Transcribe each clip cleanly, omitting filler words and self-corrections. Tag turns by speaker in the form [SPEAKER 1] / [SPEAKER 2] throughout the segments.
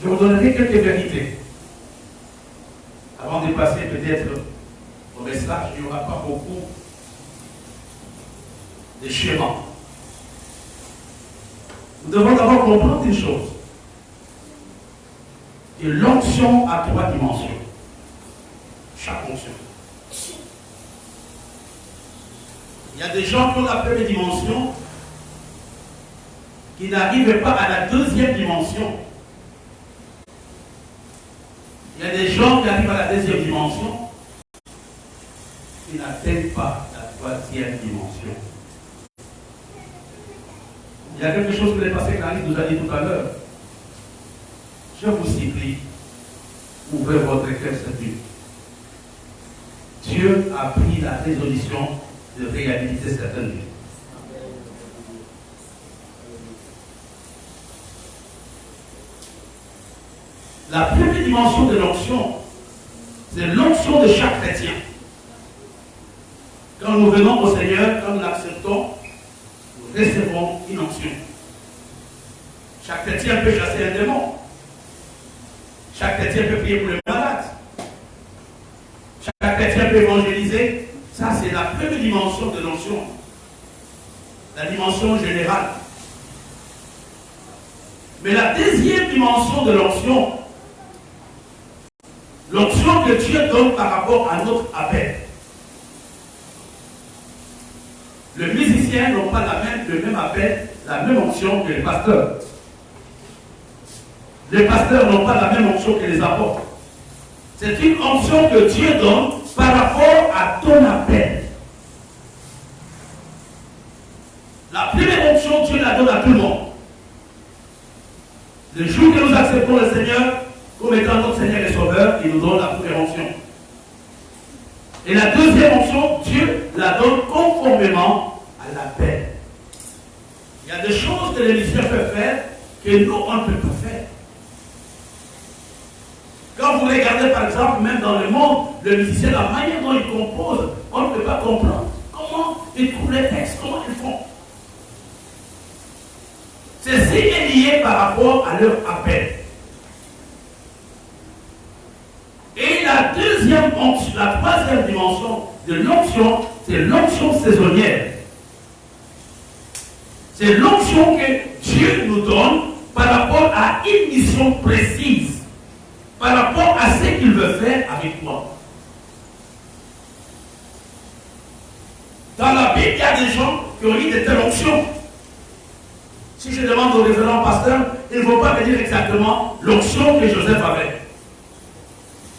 [SPEAKER 1] Je vous donnerai quelques vérités. Avant de passer peut-être au message, il n'y aura pas beaucoup de schémas. Nous devons d'abord comprendre une chose. Que l'onction a 3 dimensions. Chaque onction. Il y a des gens qui ont la première dimension qui n'arrivent pas à la 2e dimension. Il y a des gens qui arrivent à la 2e dimension qui n'atteignent pas la 3e dimension. Il y a quelque chose que le pasteur Clarisse nous a dit tout à l'heure. Je vous supplie, ouvrez votre cœur cette nuit. Dieu a pris la résolution de réhabiliter certaines vies. La première dimension de l'onction, c'est l'onction de chaque chrétien. Quand nous venons au Seigneur, quand nous l'acceptons, nous recevons une onction. Chaque chrétien peut chasser un démon. Chaque chrétien peut prier pour les malades. Chaque chrétien peut évangéliser. Ça, c'est la première dimension de l'onction. La dimension générale. Mais la 2e dimension de l'onction, l'onction que Dieu donne par rapport à notre appel. Le musicien n'a pas le même appel, la même onction que les pasteurs. Les pasteurs n'ont pas la même onction que les apôtres. C'est une onction que Dieu donne par rapport à ton appel. La première onction, Dieu la donne à tout le monde. Le jour que nous acceptons le Seigneur comme étant notre Seigneur et Sauveur, il nous donne la première onction. Et la 2e onction, Dieu la donne conformément à l'appel. Il y a des choses que les musiciens peuvent faire que nous, on ne peut pas faire. Quand vous regardez par exemple, même dans le monde, le musicien, la manière dont il compose, on ne peut pas comprendre comment ils trouvent les textes, comment ils font. Ceci est lié par rapport à leur appel. Et la 3e dimension de l'onction, c'est l'onction saisonnière. C'est l'onction que Dieu nous donne par rapport à une mission précise. Par rapport à ce qu'il veut faire avec toi. Dans la Bible, il y a des gens qui ont eu de telles options. Si je demande au révérend pasteur, il ne vont pas me dire exactement l'option que Joseph avait.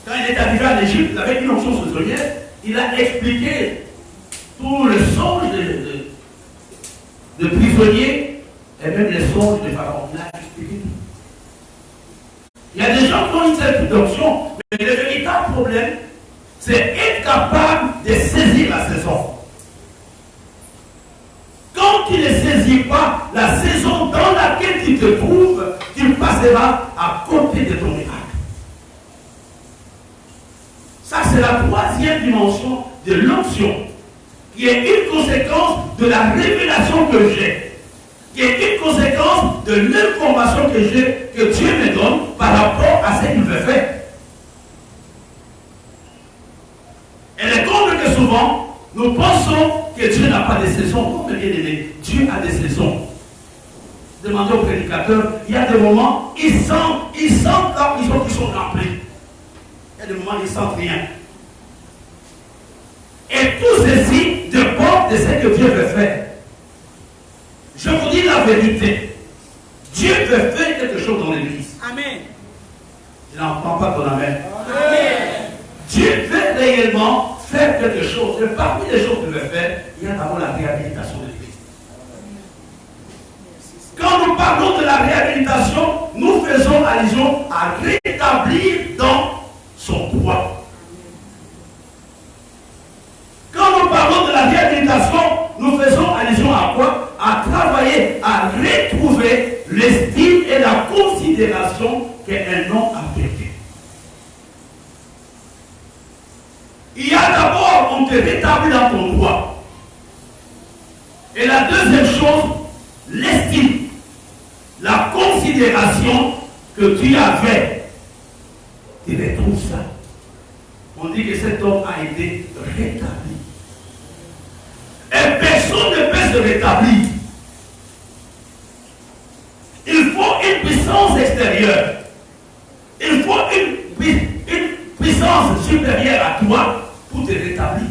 [SPEAKER 1] Quand il est arrivé en Égypte, il avait une option saisonnière, il a expliqué tout le songe de prisonnier et même les songes de Pharaon. Il a expliqué tout. Il y a des gens qui ont une certaine option, mais le véritable problème, c'est être capable de saisir la saison. Quand tu ne saisis pas la saison dans laquelle tu te trouves, tu passeras à côté de ton miracle. Ça, c'est la 3e dimension de l'onction, qui est une conséquence de la révélation que j'ai. Qui est une conséquence de l'information que j'ai, que Dieu me donne par rapport à ce qu'il veut faire. Et le comble que souvent, nous pensons que Dieu n'a pas de saison. Comme bien aimé, Dieu a des saisons. Demandez aux prédicateurs, il y a des moments, ils sentent là où ils sont remplis. Il y a des moments, ils ne sentent rien. Et tout ceci dépend de ce que Dieu veut faire. Je vous dis la vérité. Dieu veut faire quelque chose dans l'église. Amen. Je n'entends pas ton amen. Amen. Dieu veut réellement faire quelque chose. Et parmi les choses qu'il veut faire, il y a d'abord la réhabilitation de l'église. Quand nous parlons de la réhabilitation, nous faisons allusion à rétablir dans son droit. Quand nous parlons de la réhabilitation, nous faisons allusion à quoi? À travailler, à retrouver l'estime et la considération qu'un homme a perdu. Il y a d'abord, on te rétablit dans ton droit. Et la deuxième chose, l'estime, la considération que tu avais, tu retrouves ça. On dit que cet homme a été rétabli. Et personne ne peut se rétablir. Il faut une puissance extérieure. Il faut une puissance supérieure à toi pour te rétablir.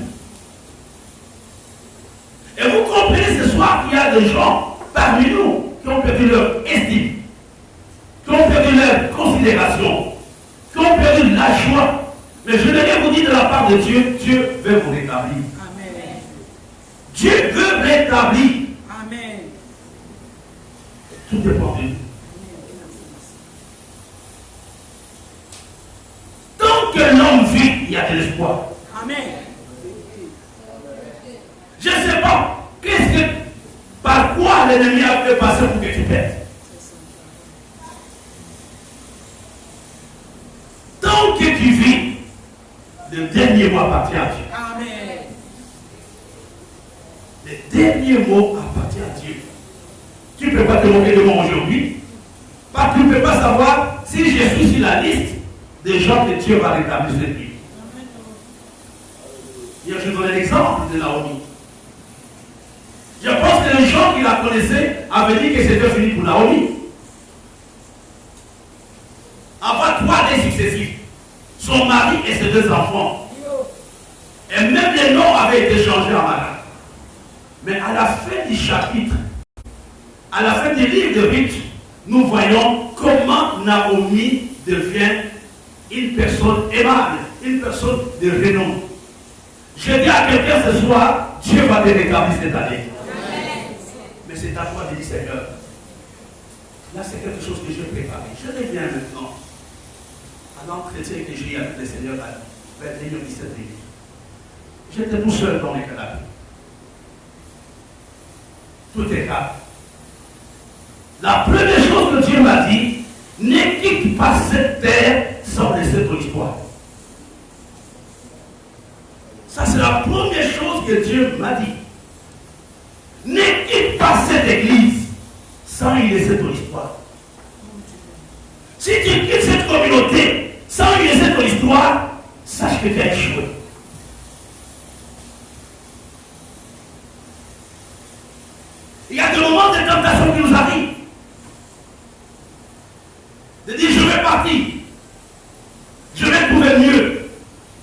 [SPEAKER 1] Et vous comprenez ce soir qu'il y a des gens parmi nous qui ont perdu leur estime, qui ont perdu leur considération, qui ont perdu la joie. Mais je vais vous dire de la part de Dieu, Dieu veut vous rétablir. Amen. Dieu veut rétablir. Amen. Tout dépend de nous. Tant que l'homme vit, il y a de l'espoir. Amen. Je ne sais pas par quoi l'ennemi a fait passer pour que tu perdes. Tant que tu vis, le dernier mot appartient à Dieu. Amen. Le dernier mot appartient à Dieu. Tu ne peux pas te moquer de moi aujourd'hui, parce que tu ne peux pas savoir si je suis sur la liste des gens que Dieu va rétablir cette vie. Hier, je donne l'exemple de Naomi. Je pense que les gens qui la connaissaient avaient dit que c'était fini pour Naomi. Avant 3 années successives, son mari et ses 2 enfants. Et même les noms avaient été changés en malade. Mais à la fin du chapitre, à la fin du livre de Ruth, nous voyons comment Naomi devient une personne aimable, une personne de renom. Je dis à quelqu'un ce soir, Dieu va te rétablir cette année. Mais c'est à toi de dire, Seigneur, là c'est quelque chose que je vais préparer. Je reviens maintenant à l'entretien que j'ai eu avec le Seigneur vers 17 minutes. J'étais tout seul dans le canapé. Tout est calme. La première chose que Dieu m'a dit, ne quitte pas cette terre sans laisser ton histoire. Ça, c'est la première chose que Dieu m'a dit. Ne quitte pas cette église sans y laisser ton histoire. Si tu quittes cette communauté sans y laisser ton histoire, sache que tu as échoué. Il y a des moments de tentation qui nous arrivent. De dire, je vais partir. Je vais trouver mieux.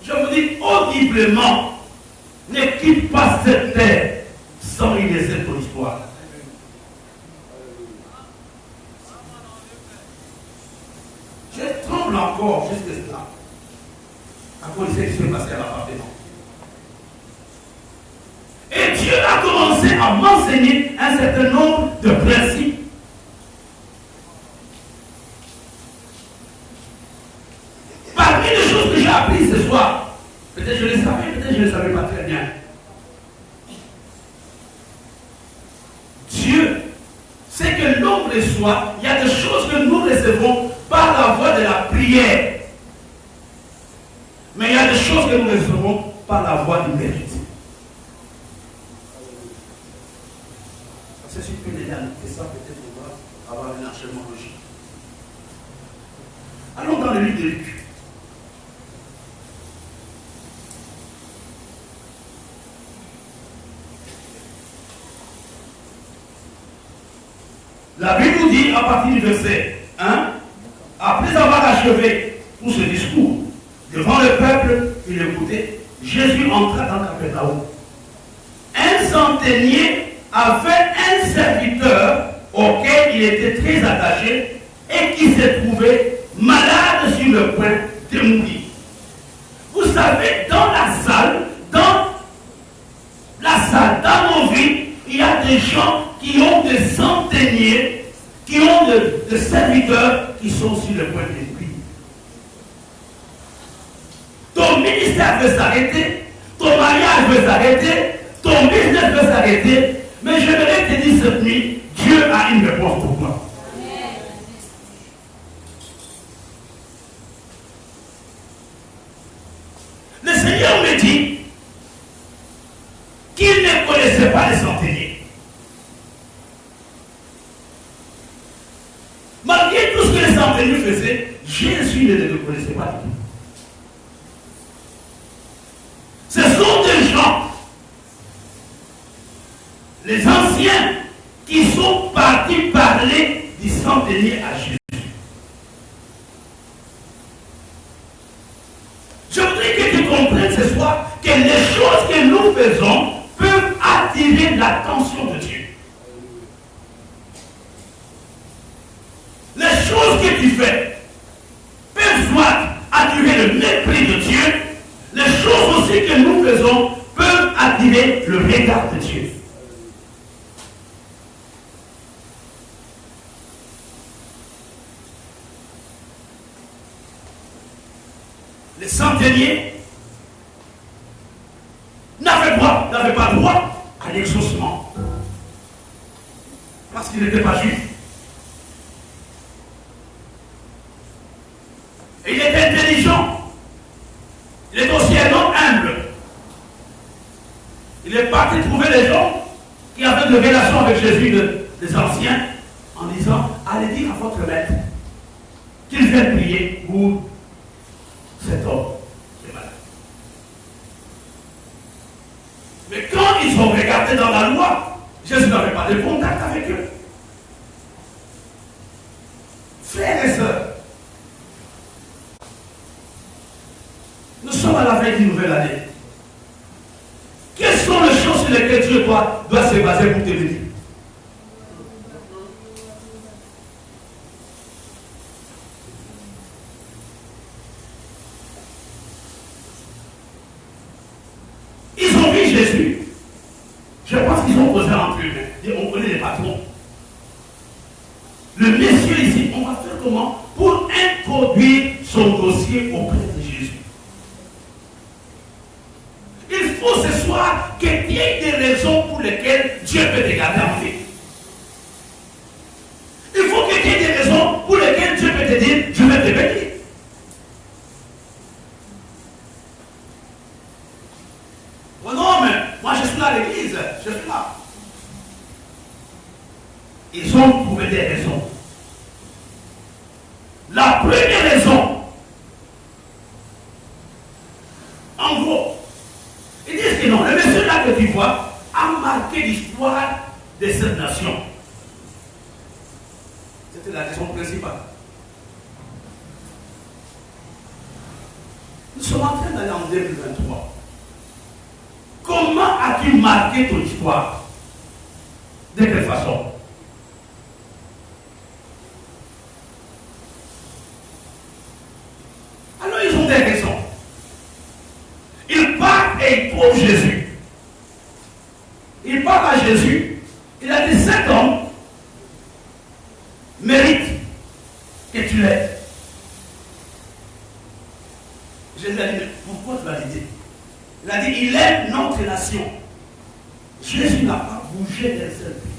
[SPEAKER 1] Je vous dis audiblement, ne quitte pas cette terre sans y laisser ton histoire. Je tremble encore jusqu'à cela. À cause de ce qui s'est passé à l'appartement. Et Dieu a commencé à m'enseigner un certain nombre de principes. Parmi les choses que j'ai apprises ce soir, peut-être je les savais, peut-être je ne les savais pas très bien. Dieu, c'est que l'homme reçoit, il y a des choses que nous recevons par la voie de la prière. Mais il y a des choses que nous recevons par la voie du mérite. C'est sûr que les réalités, ça peut-être on va avoir un enchaînement logique. Allons dans le livre de Luc. La Bible nous dit à partir du verset 1, après avoir achevé tout ce discours devant le peuple qui l'écoutait, Jésus entra dans Capharnaüm. Un centenier avait un serviteur auquel il était très attaché et qui se trouvait malade sur le point de mourir. Vous savez, dans dans nos vies, il y a des gens qui ont des centeniers, qui ont des serviteurs qui sont sur le point de mourir. Ton ministère veut s'arrêter, ton mariage veut s'arrêter, ton business veut s'arrêter, mais je voudrais te dire cette nuit, Dieu a une réponse pour toi. Le Seigneur me dit qu'il ne connaissait pas les centeniers. Malgré tout ce que les centeniers venu faisait, Jésus ne le connaissait pas du tout. Ce sont des gens, les anciens, qui sont partis parler du centenier à Jésus. Je voudrais que tu comprennes ce soir que les choses que nous faisons peuvent attirer l'attention de Dieu. Les choses que tu fais peuvent soit attirer le mépris de Dieu. Les choses aussi que nous faisons peuvent attirer le regard de Dieu. Les centeniers n'avaient pas droit à l'exaucement parce qu'ils n'étaient pas juifs. Et il était intelligent. Il est aussi un homme humble. Il est parti trouver les gens qui avaient de relations avec Jésus, des anciens, en disant, allez dire à votre maître qu'il vienne prier pour cet homme qui est malade. Mais quand ils ont regardé dans la loi, Jésus n'avait pas de contact avec eux. Frères et sœurs, nous sommes à la veille d'une nouvelle année. Quelles sont les choses sur lesquelles Dieu doit se baser pour te bénir? Ils ont vu Jésus. Je pense qu'ils ont posé entre eux. On connaît les patrons. Le monsieur ici, on va faire comment pour introduire son dossier auprès de Jésus? Il faut ce soir qu'il y ait des raisons pour lesquelles Dieu peut te garder en vie. Il faut qu'il y ait des raisons pour lesquelles Dieu peut te dire, je vais te bénir. Oh non, mais moi je suis là à l'église, je suis là. Ils ont trouvé des raisons. La première raison, en gros, ils disent que non, le monsieur là que tu vois a marqué l'histoire de cette nation. C'était la raison principale. Nous sommes en train d'aller en 2023. Comment as-tu marqué ton histoire? De quelle façon? Alors ils ont des raisons. Ils partent et ils trouvent Jésus. Ils partent à Jésus. Il a dit, cet homme mérite que tu l'aides. Jésus a dit, mais pourquoi tu l'as dit? Il a dit, il aime notre nation. Jésus n'a pas bougé d'un seul pied.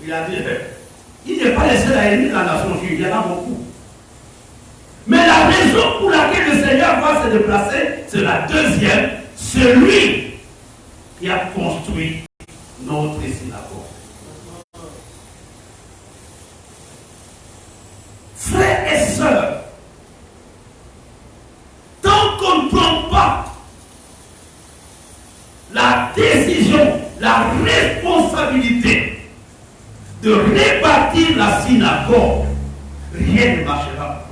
[SPEAKER 1] Il a dit, il n'est pas le seul à aimer la nation juive, il y en a beaucoup. Mais la raison pour laquelle le Seigneur va se déplacer, c'est la deuxième, celui qui a construit notre synagogue. Frères et sœurs, tant qu'on ne prend pas la décision, la responsabilité de rebâtir la synagogue, rien ne marchera.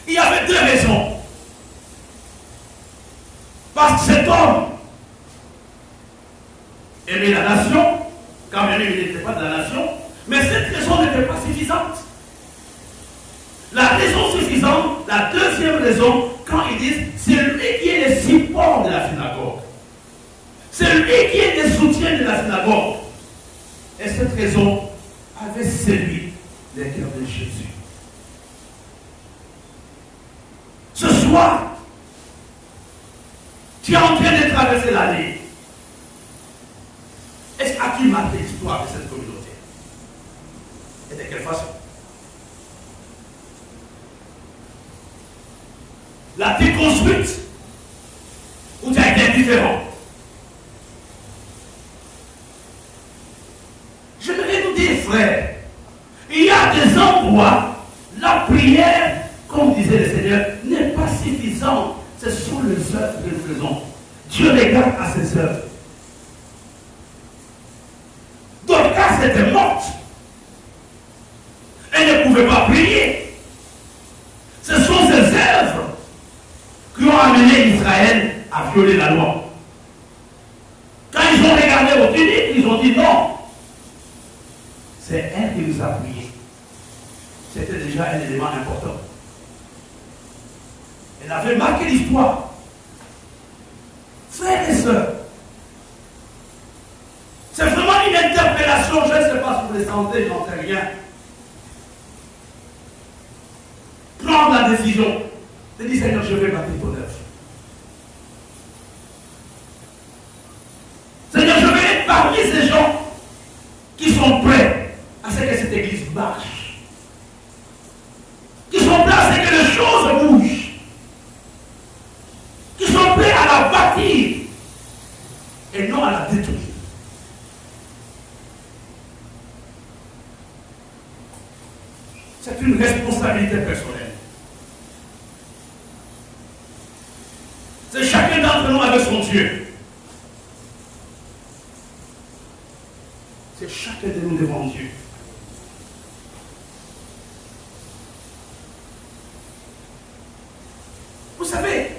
[SPEAKER 1] Il y avait deux raisons. Parce que cet homme aimait la nation, quand même il n'était pas de la nation, mais cette raison n'était pas suffisante. La raison suffisante, la deuxième raison, quand ils disent, c'est lui qui est le support de la synagogue. C'est lui qui est le soutien de la synagogue. Et cette raison avait séduit les cœurs de Jésus. Ce soir, tu es en train de traverser l'année. Est-ce que tu marques l'histoire de cette communauté? Et de quelle façon? L'as-tu construite? Ou tu as été indifférent? Ce sont les œuvres que nous faisons. Dieu regarde à ses œuvres. Dorcas était morte. Elle ne pouvait pas prier. Ce sont ces œuvres qui ont amené Israël à violer la loi. Quand ils ont regardé au tunique, ils ont dit non. C'est elle qui nous a prié. C'était déjà un élément important. Elle avait marqué l'histoire. Frères et sœurs, c'est vraiment une interpellation. Je ne sais pas si vous les sentez, j'en sais rien. Prendre la décision de dire Seigneur, je vais bâtir ton œuvre. Seigneur, je vais être parmi ces gens qui sont prêts à ce que cette église marche. Qui sont prêts à ce que les choses bougent. Qui sont prêts à la bâtir et non à la détruire. C'est une responsabilité personnelle. C'est chacun d'entre nous avec son Dieu. C'est chacun de nous devant Dieu. Vous savez,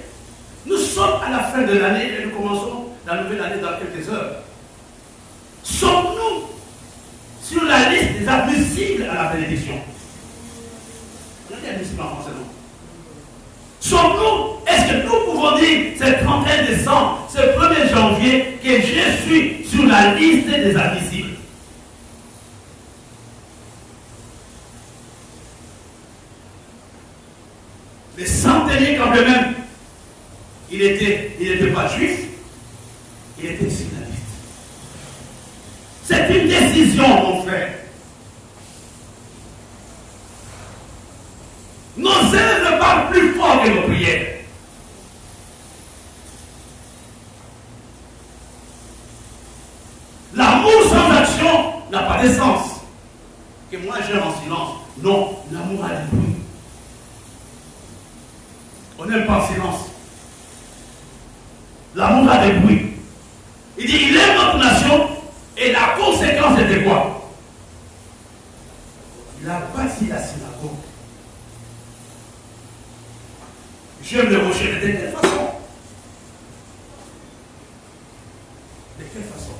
[SPEAKER 1] nous sommes à la fin de l'année et nous commençons la nouvelle année dans quelques heures. Sommes-nous sur la liste des admissibles à la bénédiction? On a dit admissible en français, non? Sommes-nous, est-ce que nous pouvons dire, c'est le 31 décembre, c'est le 1er janvier, que je suis sur la liste des admissibles? Les centeniers, quand même, il n'était pas juif, il était sur la liste. C'est une décision, mon frère. Nos œuvres parlent plus fort que nos prières. L'amour sans action n'a pas de sens. Que moi j'aime en silence. Non, l'amour a du bruit. On n'aime pas en silence. L'amour a des bruits. Il dit, il aime notre nation et la conséquence était quoi? Il a bâti la synagogue. J'aime le rocher, mais de quelle façon? De quelle façon?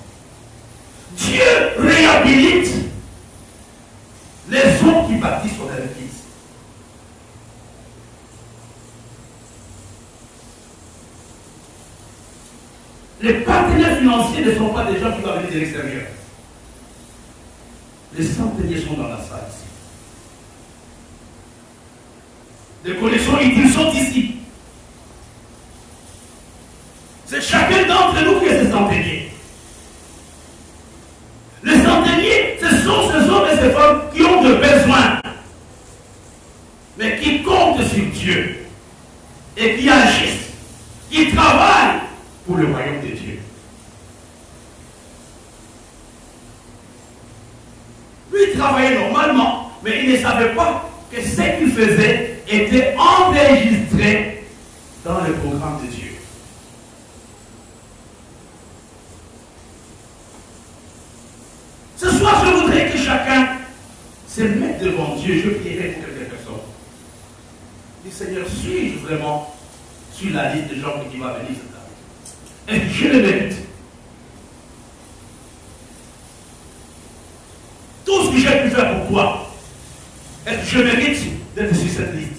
[SPEAKER 1] Dieu réhabilite les hommes qui bâtissent son église. Les partenaires financiers ne sont pas des gens qui doivent venir de l'extérieur. Les centeniers sont dans la salle ici. Les collections utiles sont ici. C'est chacun d'entre nous qui est ce centenier. Les centeniers, ce sont ces hommes et ces femmes qui ont de besoins, mais qui comptent sur Dieu et qui agissent, qui travaillent pour le royaume de Dieu. Lui, il travaillait normalement, mais il ne savait pas que ce qu'il faisait était enregistré dans le programme de Dieu. Ce soir, je voudrais que chacun se mette devant Dieu. Je prierai pour quelques personnes. Dis Seigneur, suis-je vraiment sur la liste de gens qui va venir cette année? Et je le mérite. Tout ce que j'ai pu faire pour toi, est-ce que je mérite d'être sur cette liste?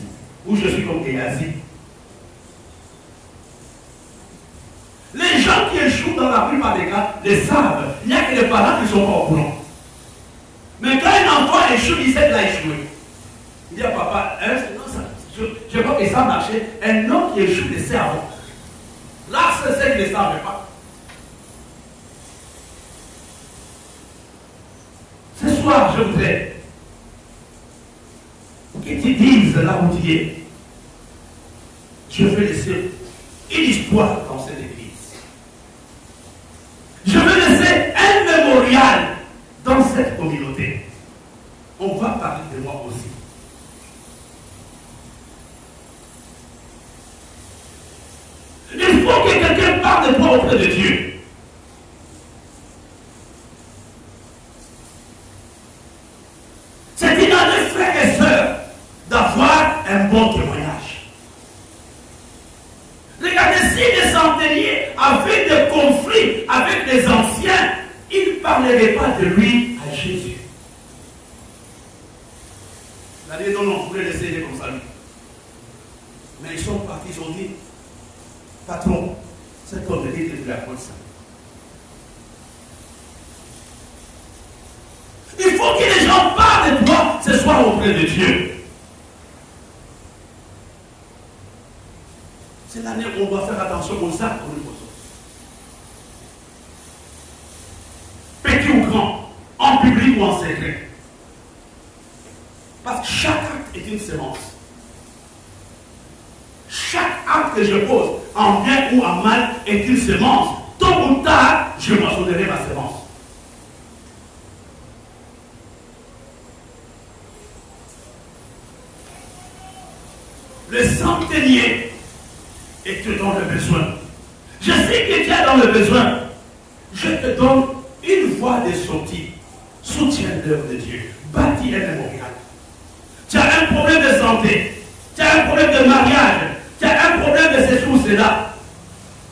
[SPEAKER 1] Ou je suis comme Géasi? Les gens qui échouent dans la plupart des cas les savent. Il n'y a que les parents qui ne sont pas au courant. Mais quand un enfant échoue, il sait qu'il a échoué. Il dit à papa, je vois que ça a marché. Un homme qui échoue le cerveau. Là, c'est ce qu'il ne savait pas. Ce soir, je voudrais que tu dises là où tu es. Je vais laisser une histoire dans cette église. Je vais laisser un mémorial dans cette communauté. On va parler de moi aussi. droit auprès de Dieu. C'est une année, frères et sœurs, d'avoir un bon témoignage. Regardez, si les centeniers avaient des conflits avec les anciens, ils ne parleraient pas de lui à Jésus. La vie, non, on pouvait laisser aider comme ça, lui. Mais ils sont partis, ils ont dit, patron, cet homme dit que tu l'apprends ça. Il faut que les gens parlent de toi ce soir auprès de Dieu. C'est l'année où on doit faire attention aux actes que nous posons. Petit ou grand, en public ou en secret. Parce que chaque acte est une sémence. Chaque acte que je pose, en bien ou en mal, est une sémence. Tôt ou tard, je moissonnerai ma sémence. Le centenier est dans le besoin. Je sais que tu es dans le besoin. Je te donne une voie de sortie. Soutiens l'œuvre de Dieu. Bâtis un mémorial. Tu as un problème de santé. Tu as un problème de mariage. Tu as un problème de ceci ou cela.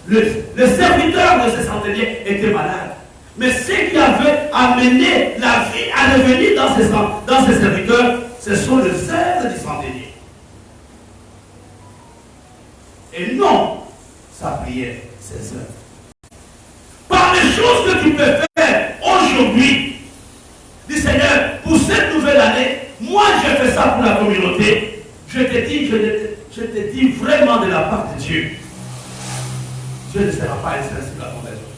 [SPEAKER 1] Le serviteur de ce centenier était malade. Mais ce qui avait amené la vie à revenir dans ces serviteurs, ce sont les œuvres du centenier. Et non sa prière, ses œuvres. Par les choses que tu peux faire aujourd'hui, dis Seigneur, pour cette nouvelle année, moi je fais ça pour la communauté. Je te dis vraiment de la part de Dieu. Dieu ne sera pas insensible à ton besoin.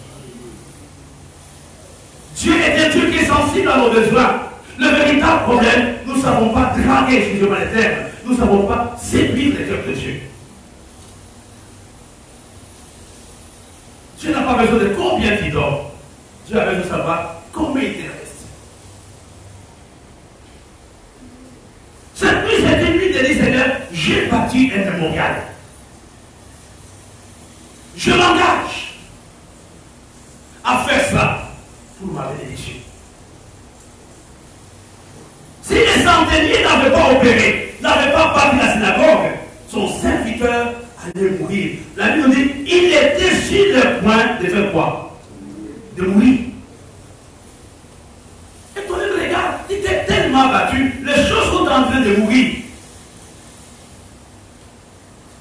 [SPEAKER 1] Dieu est un Dieu qui est sensible à nos besoins. Le véritable problème, nous ne savons pas draguer, excusez-moi les termes, nous ne savons pas séduire les cœurs de Dieu. Dieu n'a pas besoin de combien tu dors. Dieu a besoin de savoir combien il te reste. Cette nuit, c'est une nuit de dire, Seigneur, j'ai bâti un mémorial. Je m'engage à faire ça pour ma bénédiction. Si les centeniers n'avaient pas opéré, n'avaient pas parti la synagogue, son serviteur allait mourir. La Bible nous dit, il était sur le point de faire quoi? De mourir. Et toi, regarde, il était tellement battu, les choses sont en train de mourir.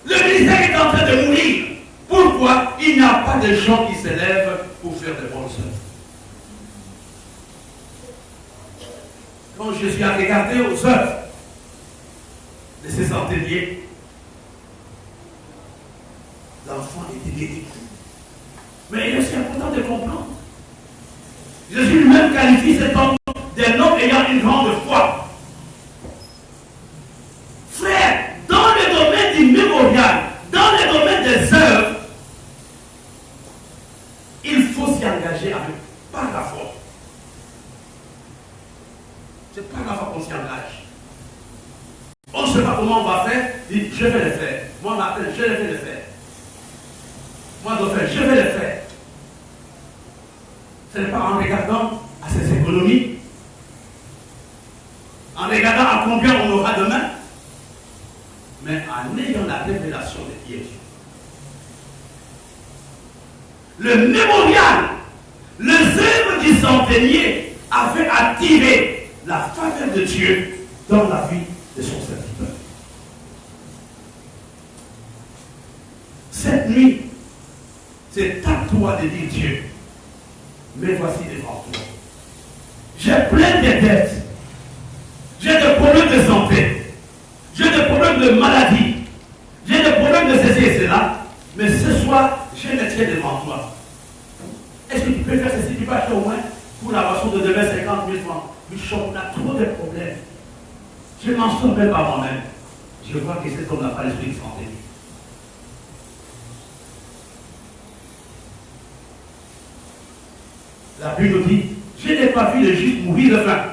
[SPEAKER 1] Le ministère est en train de mourir. Pourquoi il n'y a pas de gens qui s'élèvent pour faire de bonnes œuvres? Quand Jésus a regardé aux œuvres de ces centeniers, l'enfant était guéri. Mais il est aussi important de comprendre. Jésus lui-même qualifie cet homme d'un homme ayant une grande foi. Frère, dans le domaine du mémorial, dans le domaine des œuvres, il faut s'y engager par la foi. C'est par la foi qu'on s'y engage. On ne sait pas comment on va faire, dit je vais le faire. Moi, on m'appelle, je vais le faire. Moi, je vais le faire. Ce n'est pas en regardant à ses économies, en regardant à combien on aura demain, mais en ayant la révélation de Dieu. Le mémorial, les œuvres du centenier avaient attiré la faveur de Dieu dans la vie de son serviteur. Cette nuit, c'est à toi de dire Dieu, mais voici devant toi. J'ai plein de dettes. J'ai des problèmes de santé. J'ai des problèmes de maladie. J'ai des problèmes de ceci et cela. Mais ce soir, je me tiens devant toi. Est-ce que tu peux faire ceci? Tu peux acheter au moins pour la voiture de demain 50 000 francs. Bishop, on a trop de problèmes. Je n'en sors même pas moi-même. Je vois que c'est comme n'a pas l'esprit de santé. La Bible nous dit, je n'ai pas vu le juste mourir de faim,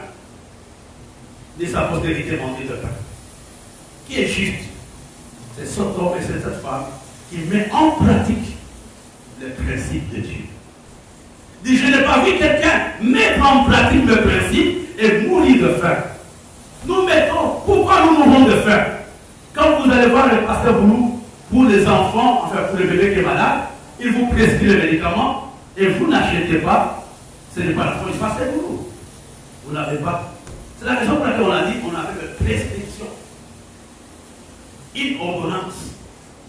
[SPEAKER 1] ni sa postérité manger de faim. Qui est juste? C'est cet homme et cette femme qui met en pratique les principes principes de Dieu. Dit, je n'ai pas vu quelqu'un mettre en pratique le principe et mourir de faim. Nous mettons, pourquoi nous mourons de faim? Quand vous allez voir le pasteur Boulou, pour les enfants, enfin pour le bébé qui est malade, il vous prescrit le médicament et vous n'achetez pas, ce n'est pas la faute du pasteur Boulou. Vous n'avez pas. C'est la raison pour laquelle on a dit qu'on avait une prescription, une ordonnance,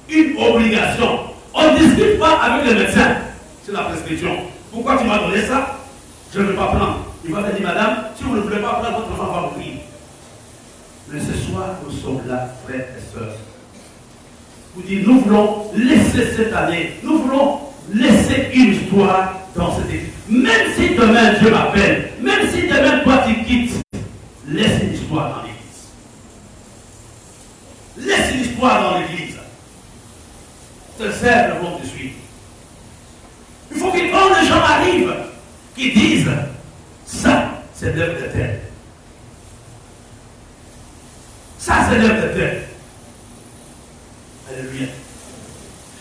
[SPEAKER 1] une obligation. On ne discute pas avec le médecin sur la prescription. Pourquoi tu m'as donné ça? Je ne veux pas prendre. Il va te dire, madame, si vous ne voulez pas prendre, votre enfant va mourir. Mais ce soir, nous sommes là, frères et sœurs. Vous dites, nous voulons laisser cette année, nous voulons laisser une histoire dans cette église. Même si demain Dieu m'appelle, même si demain toi tu quittes, laisse une histoire dans l'église. Laisse une histoire dans l'église. Tes servent vont te suivre. Il faut que quand les gens arrivent, qu'ils disent, ça, c'est l'œuvre de terre. Ça, c'est l'œuvre de terre. Alléluia.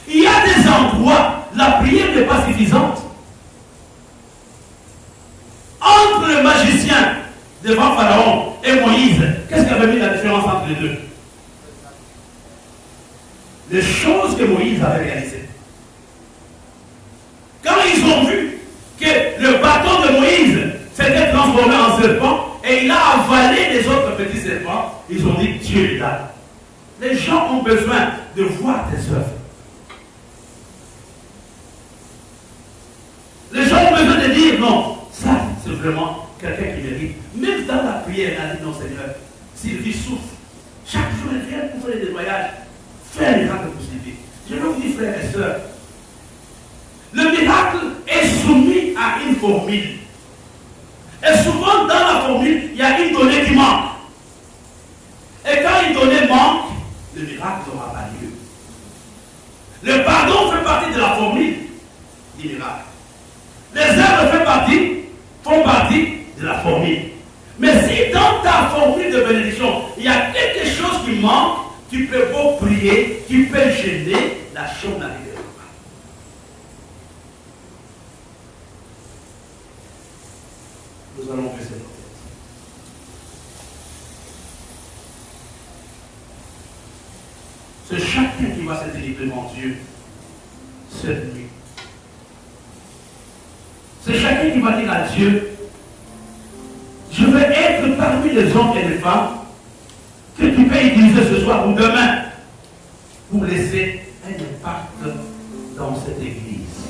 [SPEAKER 1] Il y a des endroits, la prière n'est pas suffisante. Entre le magicien devant Pharaon et Moïse, qu'est-ce qui avait mis la différence entre les deux? Les choses que Moïse avait réalisées. Quand ils ont vu que le bâton de Moïse s'était transformé en serpent et il a avalé les autres petits serpents, ils ont dit Dieu est là. Les gens ont besoin de voir tes œuvres. Les gens ont besoin de dire non, ça c'est vraiment quelqu'un qui mérite. Même dans la prière, elle a dit non Seigneur, Sylvie souffre. Chaque jour elle vient pour faire des nettoyages. Fais un miracle pour Sylvie. Je veux vous dire frères et sœurs, le miracle est soumis à une formule. Et souvent dans la formule, il y a une donnée qui manque. Et quand une donnée manque, le miracle n'aura pas lieu. Le pardon fait partie de la formule du miracle. Les œuvres font partie de la formule. Mais si dans ta formule de bénédiction, il y a quelque chose qui manque, tu peux beau prier, tu peux gêner, la chose n'arrivera pas. Nous allons baisser nos têtes. C'est chacun qui va se délivrer devant Dieu cette nuit. C'est chacun qui va dire à Dieu, je veux être parmi les hommes et les femmes que tu peux utiliser ce soir ou demain pour laisser un impact dans cette église.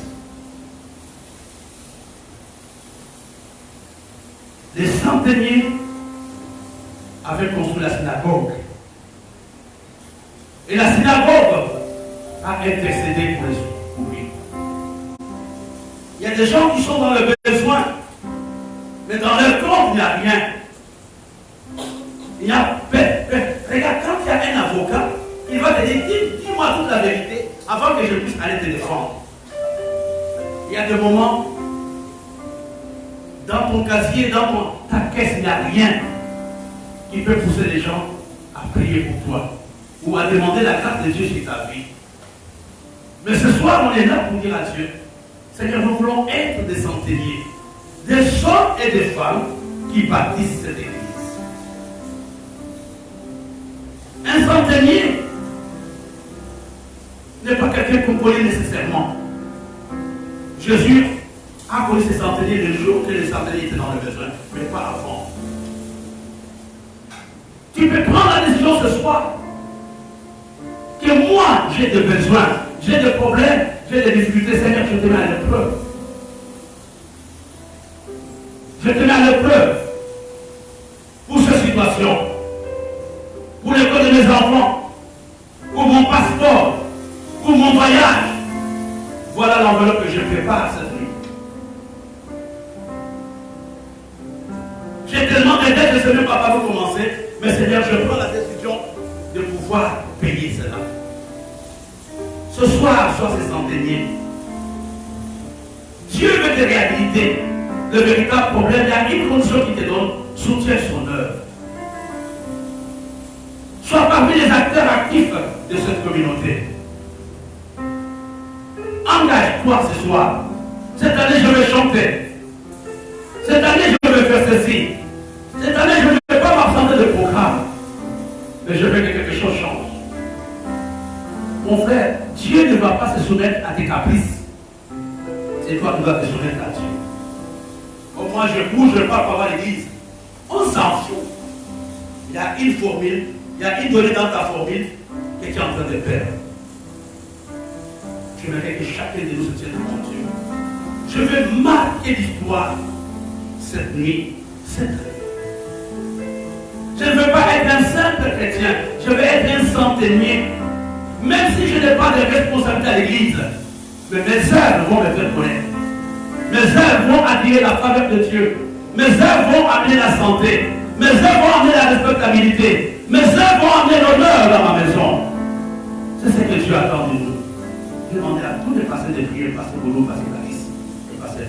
[SPEAKER 1] Les centeniers avaient construit la synagogue. Et la synagogue a intercédé pour lui. Il y a des gens qui sont dans le besoin, mais dans leur compte, il n'y a rien. Il y a regarde, quand il y a un avocat, il va te dire, dis-moi toute la vérité avant que je puisse aller te défendre. Il y a des moments, dans ton casier, dans ta caisse, il n'y a rien qui peut pousser les gens à prier pour toi ou à demander la grâce de Dieu sur ta vie. Mais ce soir, on est là pour dire à Dieu, Seigneur, nous voulons être des centeniers, des hommes et des femmes qui bâtissent cette église. Un centenier n'est pas quelqu'un qu'on connaît nécessairement. Jésus a connu ses centeniers le jour que les centeniers étaient dans le besoin, mais pas avant. Tu peux prendre la décision ce soir que moi j'ai des besoins, j'ai des problèmes, j'ai des difficultés. Seigneur, je te mets à l'épreuve. Je te mets à l'épreuve pour cette situation, pour l'école de mes enfants, pour mon passeport, pour mon voyage. Voilà l'enveloppe que je prépare cette nuit. J'ai tellement d'aide, je ne sais même pas par où commencer, mais Seigneur, je prends la décision de pouvoir payer cela. Ce soir, sois ces centeniers. Dieu veut te réhabiliter. Le véritable problème, il y a une condition qui te donne, soutiens son œuvre. Sois parmi les acteurs actifs de cette communauté. engage-toi ce soir. Cette année, je vais chanter. Cette année, je vais faire ceci. Cette année, je ne vais pas m'absenter de programme. Mais je veux que quelque chose change. Mon frère, Dieu ne va pas se soumettre à tes caprices. C'est toi qui vas te soumettre à Dieu. Comme moi, je bouge, je parle pas à l'église. On s'en fout. Il y a une formule, il y a une donnée dans ta formule que tu es en train de perdre. Je voudrais que chacun de nous se tienne devant Dieu. Je veux marquer l'histoire cette nuit, cette nuit. Je ne veux pas être un simple chrétien, je veux être un centenier. Même si je n'ai pas de responsabilité à l'église, mais mes œuvres vont me faire connaître. Mes œuvres vont attirer la faveur de Dieu. Mes œuvres vont amener la santé. Mes œuvres vont amener la respectabilité. Mes œuvres vont amener l'honneur dans ma maison. C'est ce que Dieu attend de nous. Je demande à tous les pasteurs de prier, pasteur Boulou, pasteur Clarisse et pasteur